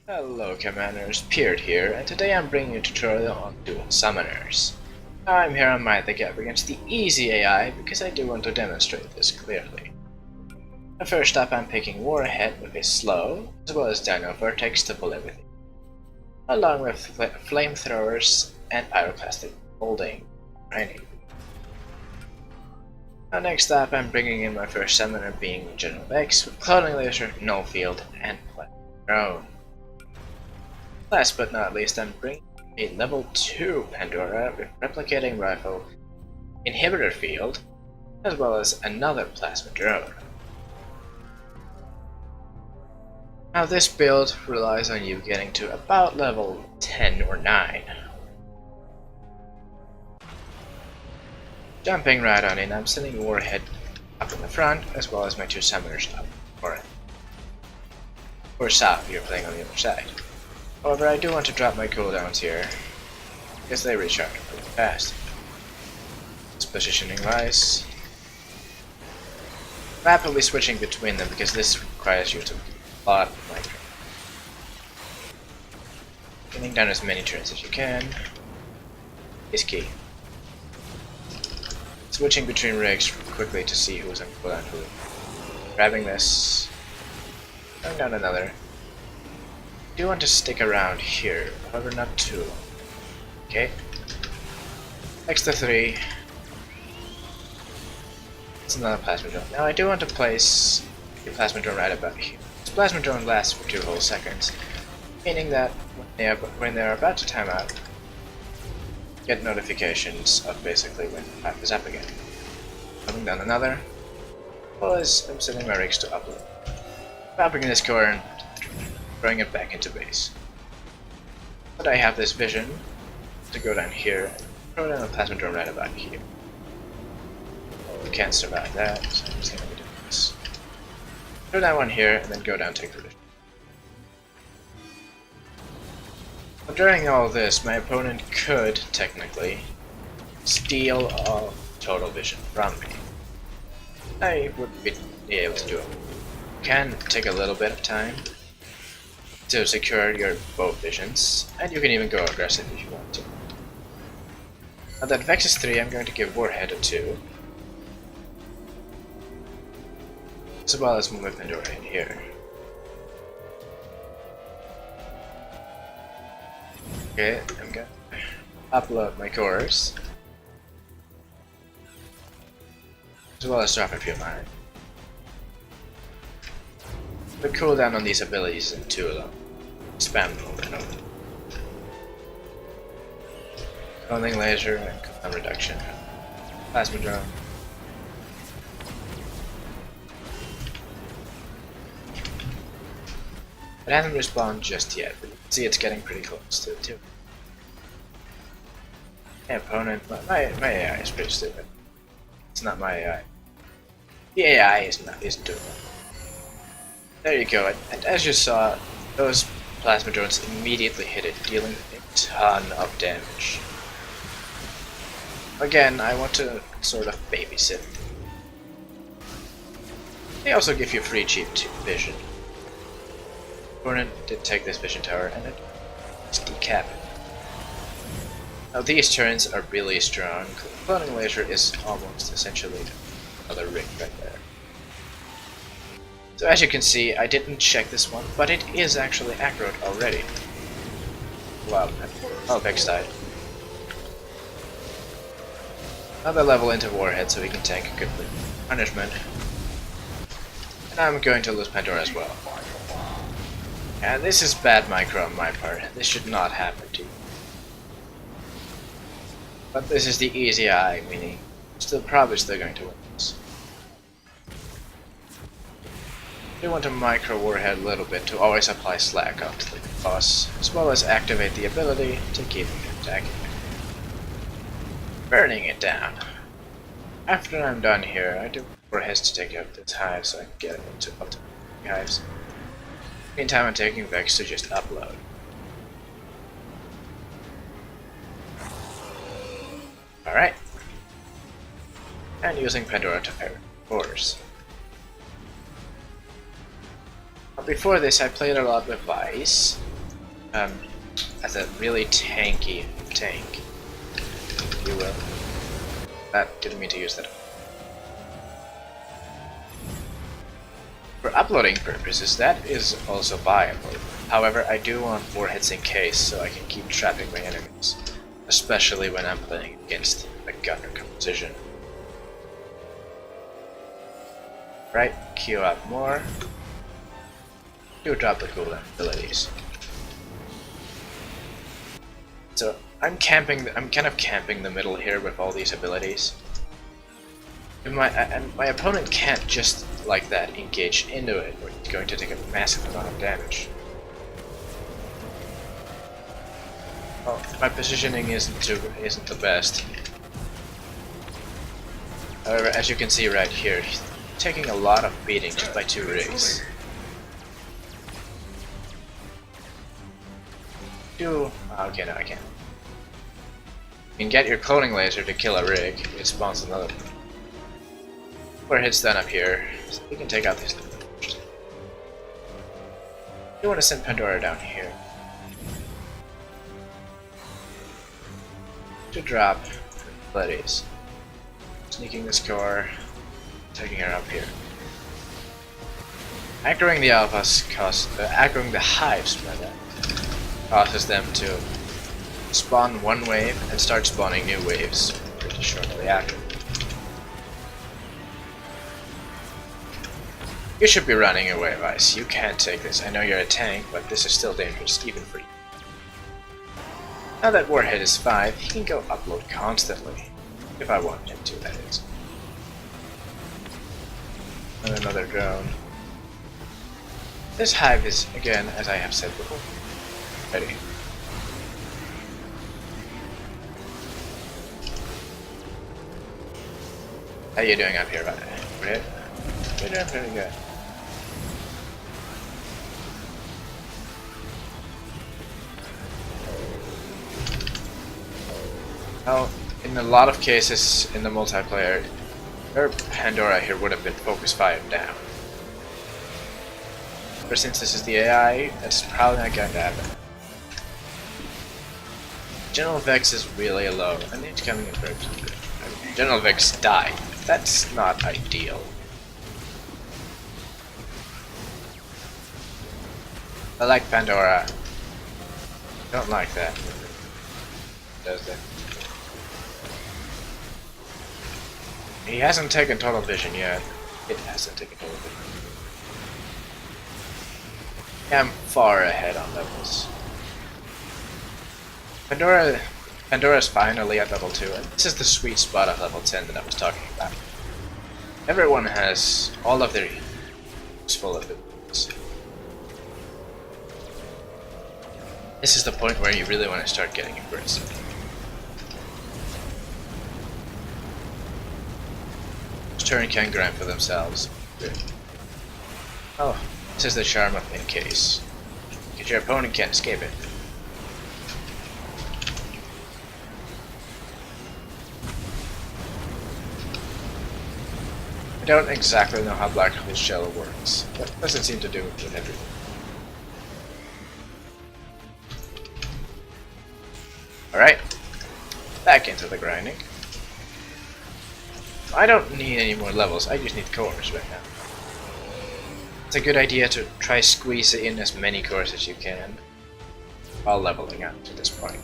Hello Commanders, Peert here, and today I'm bringing you a tutorial on dual summoners. I'm here on my the gap against the easy AI because I do want to demonstrate this clearly. First up I'm picking Warhead with his slow, as well as Dino Vertex to pull everything, along with flamethrowers and pyroclastic holding. Grinding. Now next up I'm bringing in my first summoner being General X with Clouding Laser, Null Field, and Plasma Drone. Last but not least, I'm bringing a level 2 Pandora with Replicating Rifle, Inhibitor Field, as well as another Plasma Drone. Now this build relies on you getting to about level 10 or 9. Jumping right on in, I'm sending Warhead up in the front, as well as my two summoners up north. Or south, you're playing on the other side. However, I do want to drop my cooldowns here, because they recharge pretty fast. It's positioning wise. Rapidly switching between them, because this requires you to plot like getting down as many turns as you can is key. Switching between rigs quickly to see who's on cooldown who. Grabbing this, going down another. I do want to stick around here, however not too long. Okay. Next to 3. It's another plasma drone. Now I do want to place the plasma drone right about here. This plasma drone lasts for 2 whole seconds, meaning that when they're about to time out, get notifications of basically when the pipe is up again. Coming down another, as I'm setting my rigs to upload. Dropping this core and throwing it back into base. But I have this vision to go down here and throw down a plasma drone right about here. We can't survive that, so I'm just gonna be doing this. Throw down one here and then go down take the vision. But during all this, my opponent could, technically, steal all total vision from me. I wouldn't be able to do it. Can take a little bit of time to secure your both visions, and you can even go aggressive if you want to. Now that Vex is 3, I'm going to give Warhead a 2. As well as move Pandora in here. Okay, I'm gonna upload my cores. As well as drop a few mine. The cooldown on these abilities isn't too long. Spam them over and over. Cloning laser and cooldown reduction. Plasma drone. It hasn't respawned just yet, but you can see it's getting pretty close to it too. My opponent, my AI is pretty stupid. It's not my AI. The AI isn't doing it. There you go, and as you saw, those plasma drones immediately hit it, dealing a ton of damage. Again, I want to sort of babysit. They also give you free cheap vision. Opponent did take this vision tower and it just decap it. Now these turns are really strong. Cloning laser is almost essentially another rig right there. So as you can see, I didn't check this one, but it is actually aggroed already. Wow, oh, Vex died. Another level into Warhead so we can tank a good punishment. And I'm going to lose Pandora as well. And this is bad micro on my part. This should not happen to you. But this is the easy eye, meaning probably still going to win this. I do want to micro Warhead a little bit to always apply slack onto the boss, as well as activate the ability to keep him attacking it. Burning it down. After I'm done here, I do want Warhead to take out this hive so I can get it into ultimate hives. Meantime, I'm taking Vex to just upload. Alright. And using Pandora to fire cores. Before this, I played a lot with Vice, as a really tanky tank, if you will. That didn't mean to use that. For uploading purposes, that is also viable. However, I do want warheads in case so I can keep trapping my enemies, especially when I'm playing against a gunner composition. Right, queue up more. Do drop the cooldown abilities. So I'm kind of camping the middle here with all these abilities. And my opponent can't just like that engage into it, or he's going to take a massive amount of damage. Well, my positioning isn't the best. However, as you can see right here, he's taking a lot of beating just by 2 rigs. Okay, no, I can't. You can get your cloning laser to kill a rig, it spawns another one. 4 hits done up here, so we can take out these first. You want to send Pandora down here to drop abilities. Sneaking this core, taking her up here. Anchoring the alphas anchoring the hives rather, causes them to spawn one wave and start spawning new waves pretty shortly after. You should be running away, Vice. You can't take this. I know you're a tank, but this is still dangerous, even for you. Now that Warhead is 5, he can go upload constantly. If I want him to, that is. And another drone. This hive is, again, as I have said before, ready. How you doing up here, Warhead? You're doing pretty good. Now, in a lot of cases in the multiplayer, their Pandora here would have been focus 5 down. But since this is the AI, that's probably not going to happen. General Vex is really low, and it's coming in first. General Vex died. That's not ideal. I like Pandora. Don't like that. Does that? He hasn't taken total vision yet. It hasn't taken total vision. I'm far ahead on levels. Pandora's finally at level 2, and this is the sweet spot of level 10 that I was talking about. Everyone has all of their useful abilities. This is the point where you really want to start getting aggressive. Turn can grind for themselves. Good. Oh, this is the charm of in case. Because your opponent can't escape it. I don't exactly know how Black Hole Shell works, but it doesn't seem to do it with everything. Alright, back into the grinding. I don't need any more levels, I just need cores right now. It's a good idea to try squeeze in as many cores as you can while leveling up to this point.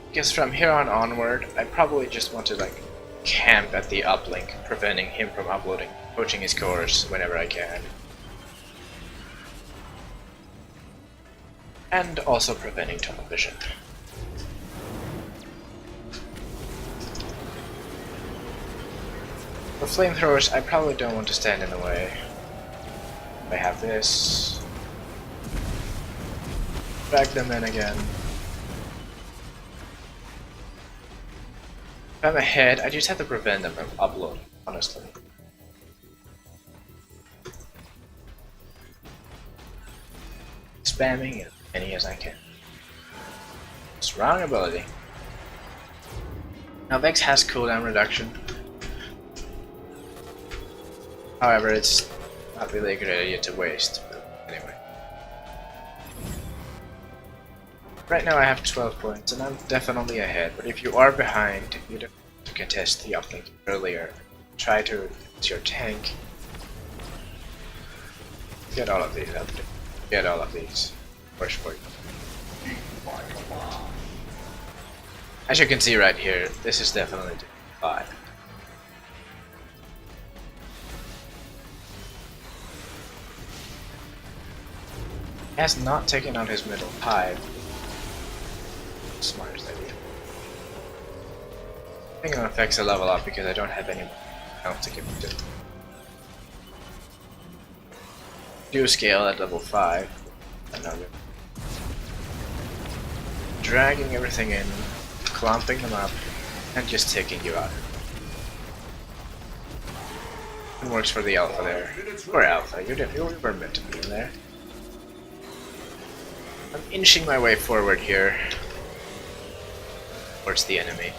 Because from here on onward, I probably just want to like camp at the uplink, preventing him from uploading, poaching his cores whenever I can. And also preventing tunnel vision. For flamethrowers, I probably don't want to stand in the way. I have this. Drag them in again. If I'm ahead, I just have to prevent them from uploading, honestly. Spamming as many as I can. Strong ability. Now Vex has cooldown reduction. However, it's not really a good idea to waste, but anyway. Right now I have 12 points and I'm definitely ahead, but if you are behind, you don't have to contest the uplink earlier. Try to use your tank. Get all of these up. Get all of these. Push for you. As you can see right here, this is definitely 5. He has not taken out his middle hive. Smartest idea. I think it affects a level up because I don't have any health to give it to. Do scale at level 5. Another. Dragging everything in, clumping them up, and just taking you out. It works for the alpha there. Or alpha, you were meant to be in there. I'm inching my way forward here towards the enemy.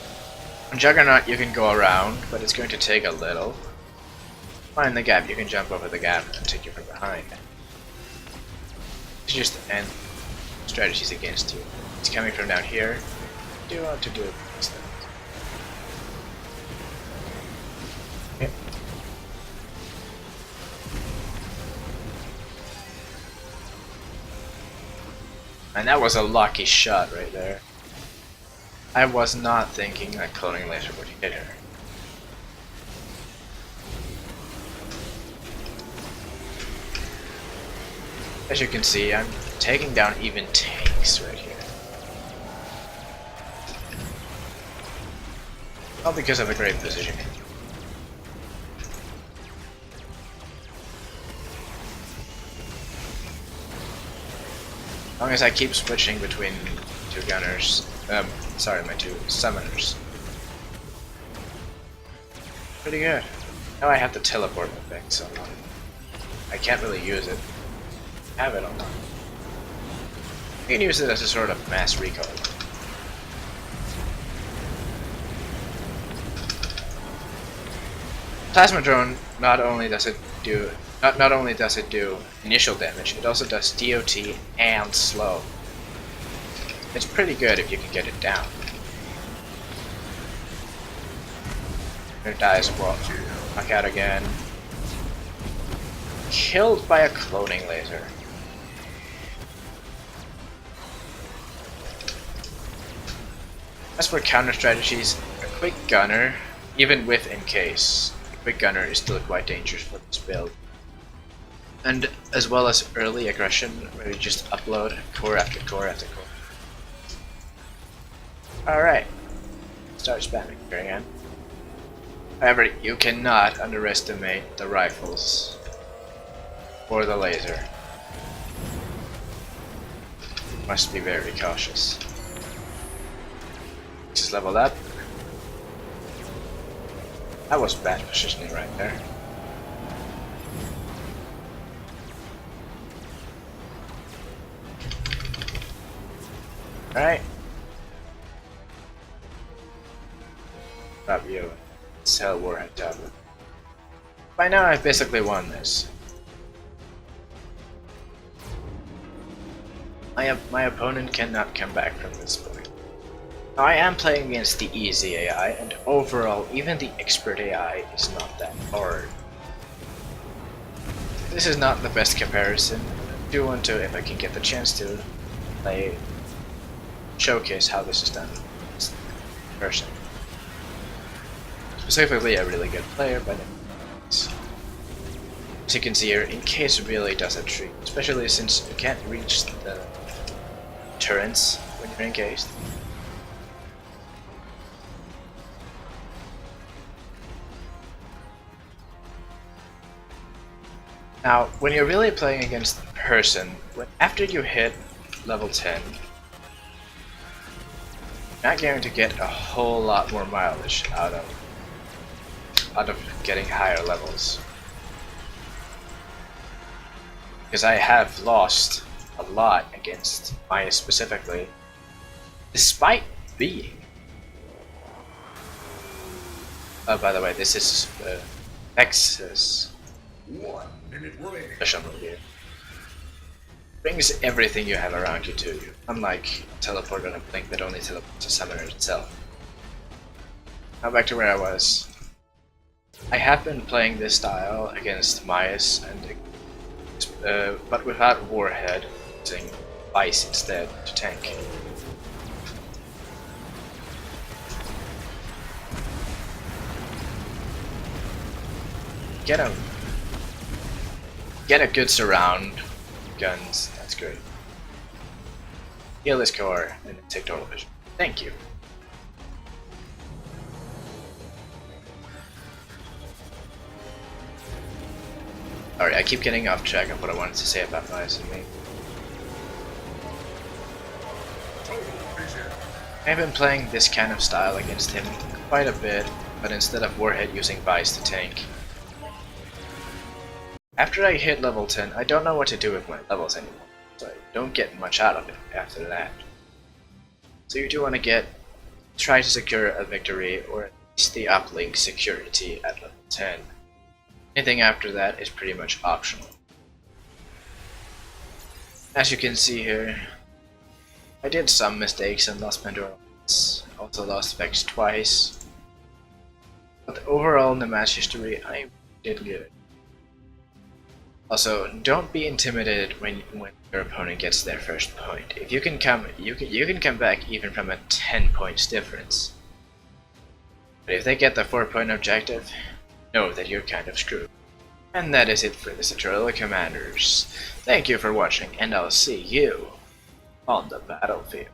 On Juggernaut you can go around, but it's going to take a little. Find the gap, you can jump over the gap and take you from behind. It's just end strategies against you. It's coming from down here. Do you want to do it instead? Okay. And that was a lucky shot right there. I was not thinking that cloning laser would hit her. As you can see, I'm taking down even tanks right here. All because of a great positioning. As long as I keep switching between two gunners, sorry, my two summoners. Pretty good. Now I have to teleport the thing, so I can't really use it. Have it on. You can use it as a sort of mass recall. Plasma drone not only does it do initial damage, it also does DOT and slow. It's pretty good if you can get it down. It dies well. Knock out again. Killed by a cloning laser. As for counter strategies, a quick gunner, even with encase, a quick gunner is still quite dangerous for this build. And as well as early aggression, where you just upload core after core after core. Alright, start spamming here again. However, you cannot underestimate the rifles or the laser. Must be very cautious. Just leveled up. That was bad positioning right there. Alright. Drop you. Sell Warhead Tablet. By now I've basically won this. My opponent cannot come back from this point. Now I am playing against the easy AI, and overall even the expert AI is not that hard. This is not the best comparison. I do want to, if I can get the chance to, showcase how this is done in person. Specifically a really good player, but as you can see here, Encase really does a treat, especially since you can't reach the turrets when you're encased. Now, when you're really playing against a person, after you hit level 10, you're not going to get a whole lot more mileage out of getting higher levels. Because I have lost a lot against Maya specifically, despite being. Oh, by the way, this is Texas. 1 minute remaining. Special move here. brings everything you have around you to you, unlike teleport on a blink that only teleports to summoner itself. Now back to where I was. I have been playing this style against Myas, and but without Warhead, using Vice instead to tank. Get a good surround guns. That's great. Heal this core and then take total vision. Thank you. Alright, I keep getting off track of what I wanted to say about Myas and me. I've been playing this kind of style against him quite a bit, but instead of Warhead using Vice to tank. After I hit level 10, I don't know what to do with my levels anymore, so I don't get much out of it after that. So you do want to try to secure a victory, or at least the uplink security at level 10. Anything after that is pretty much optional. As you can see here, I did some mistakes and lost Pandora once, also lost Vex twice, but overall in the match history I did good. Also, don't be intimidated when your opponent gets their first point. If you can come back even from a 10 points difference. But if they get the 4-point objective, know that you're kind of screwed. And that is it for this tutorial, Commanders. Thank you for watching, and I'll see you on the battlefield.